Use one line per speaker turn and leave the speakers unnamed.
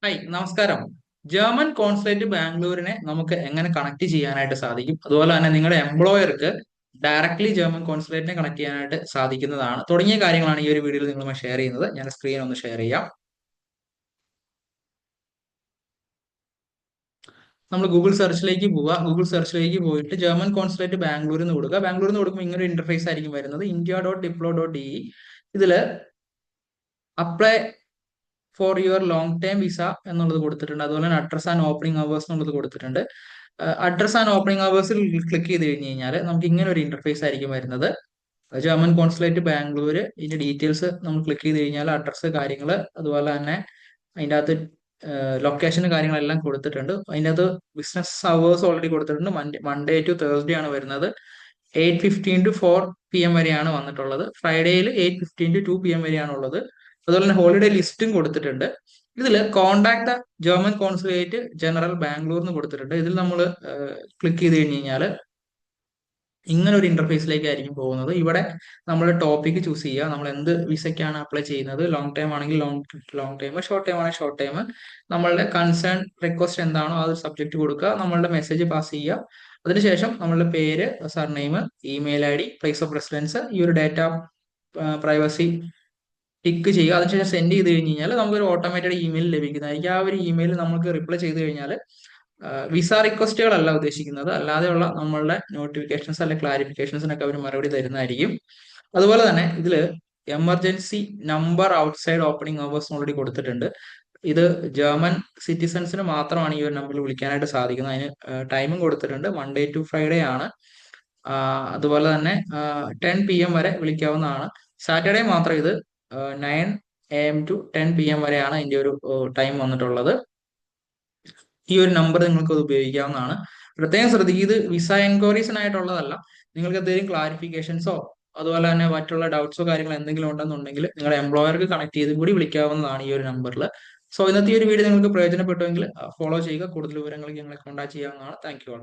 Hi, നമസ്കാരം. German consulate ബാംഗ്ലൂരിനെ നമുക്ക് എങ്ങനെ കണക്ട് ചെയ്യാനായിട്ട് സാധിക്കും? അതുപോലെ തന്നെ നിങ്ങളുടെ എംപ്ലോയർക്ക് ഡയറക്ട്ലി ജർമ്മൻ കോൺസുലേറ്റിനെ കണക്ട് ചെയ്യാനായിട്ട് സാധിക്കുന്നതാണ്. തുടങ്ങിയ കാര്യങ്ങളാണ് ഈ ഒരു വീഡിയോയിൽ നിങ്ങളുമായി ഷെയർ ചെയ്യുന്നത്. ഞാൻ സ്ക്രീൻ ഒന്ന് ഷെയർ ചെയ്യാം. നമ്മൾ ഗൂഗിൾ സെർച്ചിലേക്ക് പോവുക. ഗൂഗിൾ സെർച്ചിലേക്ക് പോയിട്ട് ജർമ്മൻ കോൺസുലേറ്റ് ബാംഗ്ലൂർ എന്ന് കൊടുക്കുക. ബാംഗ്ലൂർ എന്ന് കൊടുക്കുമ്പോൾ ഇങ്ങനെ ഒരു ഇന്റർഫേസ് ആയിരിക്കും വരുന്നത്. india.diplo.de. ഇതില് apply for your long time visa എന്നുള്ളത് കൊടുത്തിട്ടുണ്ട്. അതുപോലെ തന്നെ അഡ്രസ് ആൻഡ് ഓപ്പണിംഗ് അവേഴ്സ് എന്നുള്ളത് കൊടുത്തിട്ടുണ്ട്. അഡ്രസ് ആൻഡ് ഓപ്പണിംഗ് അവേഴ്സിൽ ക്ലിക്ക് ചെയ്ത് കഴിഞ്ഞ് കഴിഞ്ഞാൽ നമുക്ക് ഇങ്ങനെ ഒരു ഇന്റർഫേസ് ആയിരിക്കും വരുന്നത്. ജർമ്മൻ കോൺസുലേറ്റ് ബാംഗ്ലൂർ, ഇതിന്റെ ഡീറ്റെയിൽസ് നമ്മൾ ക്ലിക്ക് ചെയ്ത് കഴിഞ്ഞാൽ അഡ്രസ്സ് കാര്യങ്ങൾ, അതുപോലെ തന്നെ അതിൻ്റെ അകത്ത് ലൊക്കേഷന് കാര്യങ്ങളെല്ലാം കൊടുത്തിട്ടുണ്ട്. അതിൻ്റെ അകത്ത് ബിസിനസ് അവേഴ്സ് ഓൾറെഡി കൊടുത്തിട്ടുണ്ട്. മൺഡേ ടു തേഴ്സ്ഡേ ആണ് വരുന്നത്. 8:15 to 4 PM വരെയാണ് വന്നിട്ടുള്ളത്. ഫ്രൈഡേയിൽ 8:15 to 2 PM വരെയാണ് ഉള്ളത്. അതുപോലെ തന്നെ ഹോളിഡേ ലിസ്റ്റും കൊടുത്തിട്ടുണ്ട്. ഇതിൽ contact the German consulate general Bangalore എന്ന് കൊടുത്തിട്ടുണ്ട്. ഇതിൽ നമ്മൾ ക്ലിക്ക് ചെയ്ത് കഴിഞ്ഞ് കഴിഞ്ഞാൽ ഇങ്ങനെ ഒരു ഇന്റർഫേസിലേക്കായിരിക്കും പോകുന്നത്. ഇവിടെ നമ്മൾ ടോപ്പിക് ചൂസ് ചെയ്യുക. നമ്മൾ എന്ത് വിസയ്ക്കാണ് അപ്ലൈ ചെയ്യുന്നത്. ലോങ് ടൈം ആണെങ്കിൽ ലോങ് ടൈം, ഷോർട്ട് ടൈം ആണെങ്കിൽ ഷോർട്ട് ടൈം. നമ്മളുടെ കൺസേൺ റിക്വസ്റ്റ് എന്താണോ അത് സബ്ജക്റ്റ് കൊടുക്കുക. നമ്മളുടെ മെസ്സേജ് പാസ് ചെയ്യുക. അതിനുശേഷം നമ്മളുടെ പേര്, surname, email ID, place of residence, ഈ ഒരു ഡേറ്റ പ്രൈവസി ടിക്ക് ചെയ്യുക. അതിനുശേഷം സെൻഡ് ചെയ്ത് കഴിഞ്ഞ് കഴിഞ്ഞാൽ നമുക്കൊരു ഓട്ടോമാറ്റഡ് ഇമെയിൽ ലഭിക്കുന്നതായിരിക്കും. ആ ഒരു ഇമെയിൽ നമുക്ക് റിപ്ലൈ ചെയ്ത് കഴിഞ്ഞാൽ വിസ റിക്വസ്റ്റുകളല്ല ഉദ്ദേശിക്കുന്നത്, അല്ലാതെയുള്ള നമ്മളുടെ നോട്ടിഫിക്കേഷൻസ് അല്ലെങ്കിൽ ക്ലാരിഫിക്കേഷൻസിനൊക്കെ അവർ മറുപടി തരുന്നതായിരിക്കും. അതുപോലെ തന്നെ ഇതിൽ emergency number outside opening hours already കൊടുത്തിട്ടുണ്ട്. ഇത് ജർമ്മൻ സിറ്റിസൺസിന് മാത്രമാണ് ഈ ഒരു നമ്പറിൽ വിളിക്കാനായിട്ട് സാധിക്കുന്നത്. അതിന് ടൈമും കൊടുത്തിട്ടുണ്ട്. മൺഡേ ടു ഫ്രൈഡേ ആണ്. അതുപോലെ തന്നെ 10 PM വരെ വിളിക്കാവുന്നതാണ്. സാറ്റർഡേ മാത്രം ഇത് 9 AM to 10 PM വരെയാണ് ഇതിന്റെ ഒരു ടൈം വന്നിട്ടുള്ളത്. ഈ ഒരു നമ്പർ നിങ്ങൾക്ക് അത് ഉപയോഗിക്കാവുന്നതാണ്. പ്രത്യേകം ശ്രദ്ധിക്കുക, ഇത് വിസ എൻക്വയറീസിനായിട്ടുള്ളതല്ല. നിങ്ങൾക്ക് എന്തെങ്കിലും ക്ലാരിഫിക്കേഷൻസോ അതുപോലെ തന്നെ മറ്റുള്ള ഡൗട്ട്സോ കാര്യങ്ങളോ എന്തെങ്കിലും ഉണ്ടെന്നുണ്ടെങ്കിൽ നിങ്ങളുടെ എംപ്ലോയർക്ക് കണക്ട് ചെയ്ത് കൂടി വിളിക്കാവുന്നതാണ് ഈ ഒരു നമ്പറിൽ. സോ ഇന്നത്തെ ഈ ഒരു വീഡിയോ നിങ്ങൾക്ക് പ്രയോജനപ്പെട്ടുവെങ്കിൽ ഫോളോ ചെയ്യുക. കൂടുതൽ വിവരങ്ങൾക്ക് ഞങ്ങളെ കോൺടാക്ട് ചെയ്യാവുന്നതാണ്. Thank you.